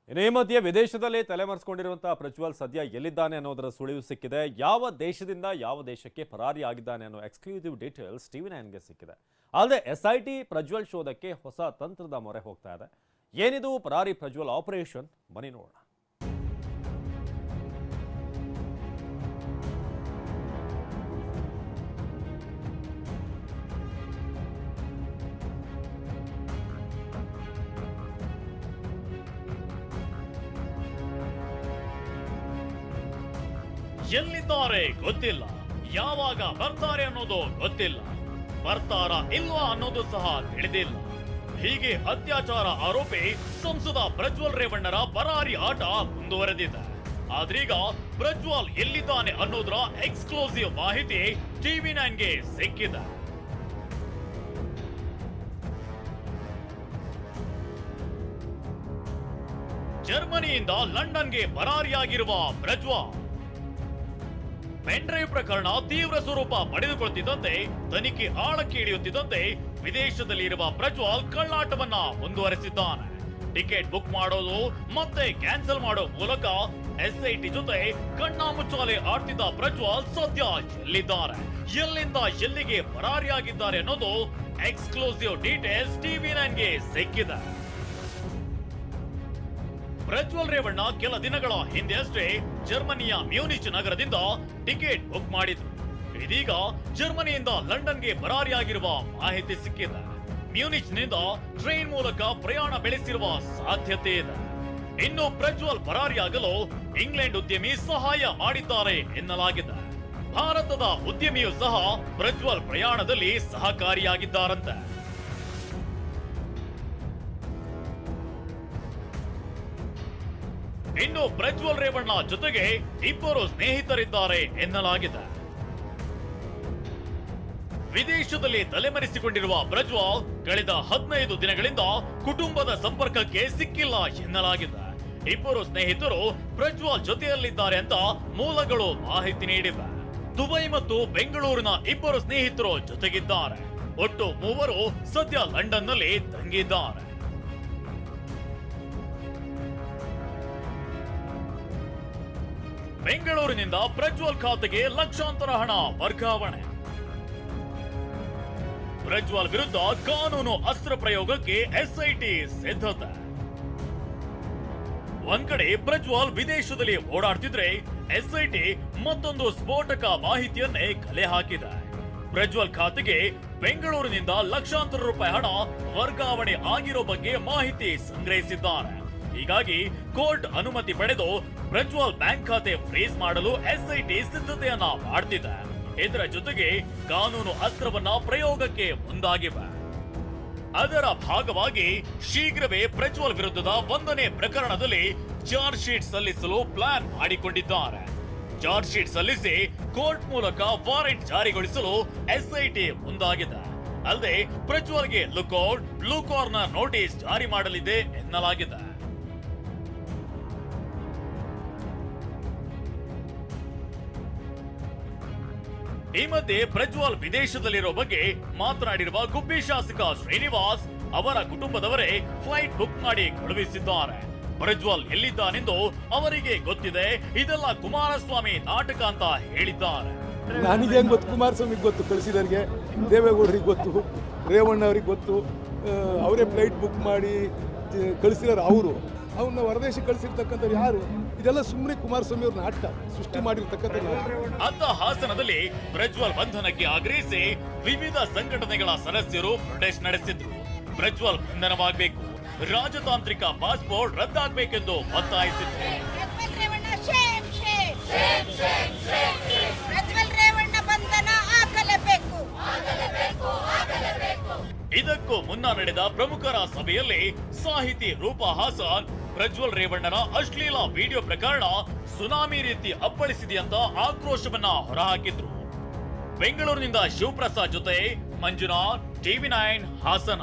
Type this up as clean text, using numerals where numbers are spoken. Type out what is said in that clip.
ಈ ಮಧ್ಯೆ ವಿದೇಶದಲ್ಲಿ ತಲೆಮರೆಸಿಕೊಂಡಿರುವಂತಹ ಪ್ರಜ್ವಲ್ ಸದ್ಯ ಎಲ್ಲಿದ್ದಾನೆ ಅನ್ನೋದರ ಸುಳಿವು ಸಿಕ್ಕಿದೆ. ಯಾವ ದೇಶದಿಂದ ಯಾವ ದೇಶಕ್ಕೆ ಪರಾರಿ ಆಗಿದ್ದಾನೆ ಅನ್ನೋ ಎಕ್ಸ್ಕ್ಲೂಸಿವ್ ಡೀಟೇಲ್ಸ್ TV9ಗೆ ಸಿಕ್ಕಿದೆ. ಅಲ್ಲದೆ SIT ಪ್ರಜ್ವಲ್ ಶೋಧಕ್ಕೆ ಹೊಸ ತಂತ್ರದ ಮೊರೆ ಹೋಗ್ತಾ ಇದೆ. ಏನಿದು ಪರಾರಿ ಪ್ರಜ್ವಲ್ ಆಪರೇಷನ್, ಬನ್ನಿ ನೋಡೋಣ. ಎಲ್ಲಿದ್ದಾರೆ ಗೊತ್ತಿಲ್ಲ, ಯಾವಾಗ ಬರ್ತಾರೆ ಅನ್ನೋದು ಗೊತ್ತಿಲ್ಲ, ಬರ್ತಾರ ಇಲ್ವಾ ಅನ್ನೋದು ಸಹ ತಿಳಿದಿಲ್ಲ. ಹೀಗೆ ಅತ್ಯಾಚಾರ ಆರೋಪಿ ಸಂಸದ ಪ್ರಜ್ವಲ್ ರೇವಣ್ಣರ ಪರಾರಿ ಆಟ ಮುಂದುವರೆದಿದೆ. ಆದ್ರೀಗ ಪ್ರಜ್ವಲ್ ಎಲ್ಲಿದ್ದಾನೆ ಅನ್ನೋದರ ಎಕ್ಸ್ಕ್ಲೂಸಿವ್ ಮಾಹಿತಿ TV9ಗೆ ಸಿಕ್ಕಿದೆ. ಜರ್ಮನಿಯಿಂದ ಲಂಡನ್ಗೆ ಪರಾರಿಯಾಗಿರುವ ಪ್ರಜ್ವಲ್ ಪೆನ್ಡ್ರೈವ್ ಪ್ರಕರಣ ತೀವ್ರ ಸ್ವರೂಪ ಪಡೆದುಕೊಳ್ಳುತ್ತಿದ್ದಂತೆ ತನಿಖೆ ಆಳಕ್ಕೆ ಇಳಿಯುತ್ತಿದ್ದಂತೆ ವಿದೇಶದಲ್ಲಿ ಇರುವ ಪ್ರಜ್ವಲ್ ಕಳ್ಳಾಟವನ್ನ ಮುಂದುವರೆಸಿದ್ದಾನೆ. ಟಿಕೆಟ್ ಬುಕ್ ಮಾಡೋದು ಮತ್ತೆ ಕ್ಯಾನ್ಸಲ್ ಮಾಡೋ ಮೂಲಕ SIT ಜೊತೆ ಕಣ್ಣಾಮುಚ್ಚಾಲೆ ಆಡ್ತಿದ್ದ ಪ್ರಜ್ವಲ್ ಸದ್ಯ ಎಲ್ಲಿದ್ದಾರೆ, ಎಲ್ಲಿಂದ ಎಲ್ಲಿಗೆ ಪರಾರಿಯಾಗಿದ್ದಾರೆ ಅನ್ನೋದು ಎಕ್ಸ್ಕ್ಲೂಸಿವ್ ಡೀಟೇಲ್ಸ್ TV9ಗೆ ಸಿಕ್ಕಿದೆ. ಪ್ರಜ್ವಲ್ ರೇವಣ್ಣ ಕೆಲ ದಿನಗಳ ಹಿಂದೆ ಅಷ್ಟೇ ಜರ್ಮನಿಯ ಮ್ಯೂನಿಚ್ ನಗರದಿಂದ ಟಿಕೆಟ್ ಬುಕ್ ಮಾಡಿದ್ರು. ಇದೀಗ ಜರ್ಮನಿಯಿಂದ ಲಂಡನ್ಗೆ ಪರಾರಿಯಾಗಿರುವ ಮಾಹಿತಿ ಸಿಕ್ಕಿದೆ. ಮ್ಯೂನಿಚ್ ನಿಂದ ಟ್ರೈನ್ ಮೂಲಕ ಪ್ರಯಾಣ ಬೆಳೆಸಿರುವ ಸಾಧ್ಯತೆ ಇದೆ. ಇನ್ನು ಪ್ರಜ್ವಲ್ ಪರಾರಿಯಾಗಲು ಇಂಗ್ಲೆಂಡ್ ಉದ್ಯಮಿ ಸಹಾಯ ಮಾಡಿದ್ದಾರೆ ಎನ್ನಲಾಗಿದೆ. ಭಾರತದ ಉದ್ಯಮಿಯೂ ಸಹ ಪ್ರಜ್ವಲ್ ಪ್ರಯಾಣದಲ್ಲಿ ಸಹಕಾರಿಯಾಗಿದ್ದಾರಂತೆ. ಇನ್ನು ಪ್ರಜ್ವಲ್ ರೇವಣ್ಣ ಜೊತೆಗೆ ಇಬ್ಬರು ಸ್ನೇಹಿತರಿದ್ದಾರೆ ಎನ್ನಲಾಗಿದೆ. ವಿದೇಶದಲ್ಲಿ ತಲೆಮರೆಸಿಕೊಂಡಿರುವ ಪ್ರಜ್ವಲ್ ಕಳೆದ 15 ದಿನಗಳಿಂದ ಕುಟುಂಬದ ಸಂಪರ್ಕಕ್ಕೆ ಸಿಕ್ಕಿಲ್ಲ ಎನ್ನಲಾಗಿದೆ. ಇಬ್ಬರು ಸ್ನೇಹಿತರು ಪ್ರಜ್ವಲ್ ಜೊತೆಯಲ್ಲಿದ್ದಾರೆ ಅಂತ ಮೂಲಗಳು ಮಾಹಿತಿ ನೀಡಿವೆ. ದುಬೈ ಮತ್ತು ಬೆಂಗಳೂರಿನ ಇಬ್ಬರು ಸ್ನೇಹಿತರು ಜೊತೆಗಿದ್ದಾರೆ. ಒಟ್ಟು 3 ಸದ್ಯ ಲಂಡನ್ನಲ್ಲಿ ತಂಗಿದ್ದಾರೆ. ಬೆಂಗಳೂರಿನಿಂದ ಪ್ರಜ್ವಲ್ ಖಾತೆಗೆ ಲಕ್ಷಾಂತರ ಹಣ ವರ್ಗಾವಣೆ. ಪ್ರಜ್ವಲ್ ವಿರುದ್ಧ ಕಾನೂನು ಅಸ್ತ್ರ ಪ್ರಯೋಗಕ್ಕೆ SIT ಸಿದ್ಧತೆ. ಒಂದ್ ಕಡೆ ಪ್ರಜ್ವಲ್ ವಿದೇಶದಲ್ಲಿ ಓಡಾಡ್ತಿದ್ರೆ SIT ಮತ್ತೊಂದು ಸ್ಫೋಟಕ ಮಾಹಿತಿಯನ್ನೇ ಕಲೆ ಹಾಕಿದೆ. ಪ್ರಜ್ವಲ್ ಖಾತೆಗೆ ಬೆಂಗಳೂರಿನಿಂದ ಲಕ್ಷಾಂತರ ರೂಪಾಯಿ ಹಣ ವರ್ಗಾವಣೆ ಆಗಿರೋ ಬಗ್ಗೆ ಮಾಹಿತಿ ಸಂಗ್ರಹಿಸಿದ್ದಾರೆ. ಹೀಗಾಗಿ ಕೋರ್ಟ್ ಅನುಮತಿ ಪಡೆದು ಪ್ರಜ್ವಲ್ ಬ್ಯಾಂಕ್ ಖಾತೆ ಫ್ರೀಸ್ ಮಾಡಲು SIT ಸಿದ್ಧತೆಯನ್ನ ಮಾಡ್ತಿದೆ. ಇದರ ಜೊತೆಗೆ ಕಾನೂನು ಅಸ್ತ್ರವನ್ನ ಪ್ರಯೋಗಕ್ಕೆ ಮುಂದಾಗಿವೆ. ಅದರ ಭಾಗವಾಗಿ ಶೀಘ್ರವೇ ಪ್ರಜ್ವಲ್ ವಿರುದ್ಧದ 1ನೇ ಪ್ರಕರಣದಲ್ಲಿ ಚಾರ್ಜ್ ಶೀಟ್ ಸಲ್ಲಿಸಲು ಪ್ಲಾನ್ ಮಾಡಿಕೊಂಡಿದ್ದಾರೆ. ಚಾರ್ಜ್ ಶೀಟ್ ಸಲ್ಲಿಸಿ ಕೋರ್ಟ್ ಮೂಲಕ ವಾರೆಂಟ್ ಜಾರಿಗೊಳಿಸಲು SIT ಮುಂದಾಗಿದೆ. ಅಲ್ಲದೆ ಪ್ರಜ್ವಲ್ಗೆ ಲುಕ್ಔಟ್, ಬ್ಲೂ ಕಾರ್ನರ್ ನೋಟಿಸ್ ಜಾರಿ ಮಾಡಲಿದೆ ಎನ್ನಲಾಗಿದೆ. ಈ ಮಧ್ಯೆ ಪ್ರಜ್ವಲ್ ವಿದೇಶದಲ್ಲಿರೋ ಬಗ್ಗೆ ಮಾತನಾಡಿರುವ ಗುಬ್ಬಿ ಶಾಸಕ ಶ್ರೀನಿವಾಸ್ ಅವರ ಕುಟುಂಬದವರೇ ಫ್ಲೈಟ್ ಬುಕ್ ಮಾಡಿ ಕಳುಹಿಸಿದ್ದಾರೆ. ಪ್ರಜ್ವಲ್ ಎಲ್ಲಿದ್ದಾನೆಂದು ಅವರಿಗೆ ಗೊತ್ತಿದೆ, ಇದೆಲ್ಲ ಕುಮಾರಸ್ವಾಮಿ ನಾಟಕ ಅಂತ ಹೇಳಿದ್ದಾರೆ. ನನಗೆ ಗೊತ್ತು, ಕುಮಾರಸ್ವಾಮಿಗೆ ಗೊತ್ತು, ಕಳಿಸಿದವರಿಗೆ ದೇವೇಗೌಡರಿಗೆ ಗೊತ್ತು, ರೇವಣ್ಣ ಅವ್ರಿಗೆ ಗೊತ್ತು. ಅವರೇ ಫ್ಲೈಟ್ ಬುಕ್ ಮಾಡಿ ಕಳಿಸಿರೋರು. ಅವರು ಅವನ್ನ ಹೊರದೇಶ ಕಳಿಸಿರ್ತಕ್ಕಂಥವ್ರು ಯಾರು? ಇದೆಲ್ಲ ಸುಮ್ಮನೆ ಕುಮಾರಸ್ವಾಮಿ ಅವ್ರ ನಾಟಕ ಸೃಷ್ಟಿ ಮಾಡಿರ್ತಕ್ಕಂಥ. ಅತ್ತ ಹಾಸನದಲ್ಲಿ ಪ್ರಜ್ವಲ್ ಬಂಧನಕ್ಕೆ ಆಗ್ರಹಿಸಿ ವಿವಿಧ ಸಂಘಟನೆಗಳ ಸದಸ್ಯರು ಪ್ರೊಟೆಸ್ಟ್ ನಡೆಸಿದ್ರು. ಪ್ರಜ್ವಲ್ ಬಂಧನವಾಗಬೇಕು, ರಾಜತಾಂತ್ರಿಕ ಪಾಸ್ಪೋರ್ಟ್ ರದ್ದಾಗಬೇಕೆಂದು ಒತ್ತಾಯಿಸಿದ್ರು. ಇದಕ್ಕೂ ಮುನ್ನ ನಡೆದ ಪ್ರಮುಖರ ಸಭೆಯಲ್ಲಿ ಸಾಹಿತಿ ರೂಪಾ ಹಾಸನ್ ಪ್ರಜ್ವಲ್ ರೇವಣ್ಣನ ಅಶ್ಲೀಲ ವಿಡಿಯೋ ಪ್ರಕರಣ ಸುನಾಮಿ ರೀತಿ ಅಪ್ಪಳಿಸಿದೆಯಂತ ಆಕ್ರೋಶವನ್ನ ಹೊರಹಾಕಿದ್ರು. ಬೆಂಗಳೂರಿನಿಂದ ಶಿವಪ್ರಸಾದ್ ಜೊತೆ ಮಂಜುನಾಥ್, TV9 ಹಾಸನ.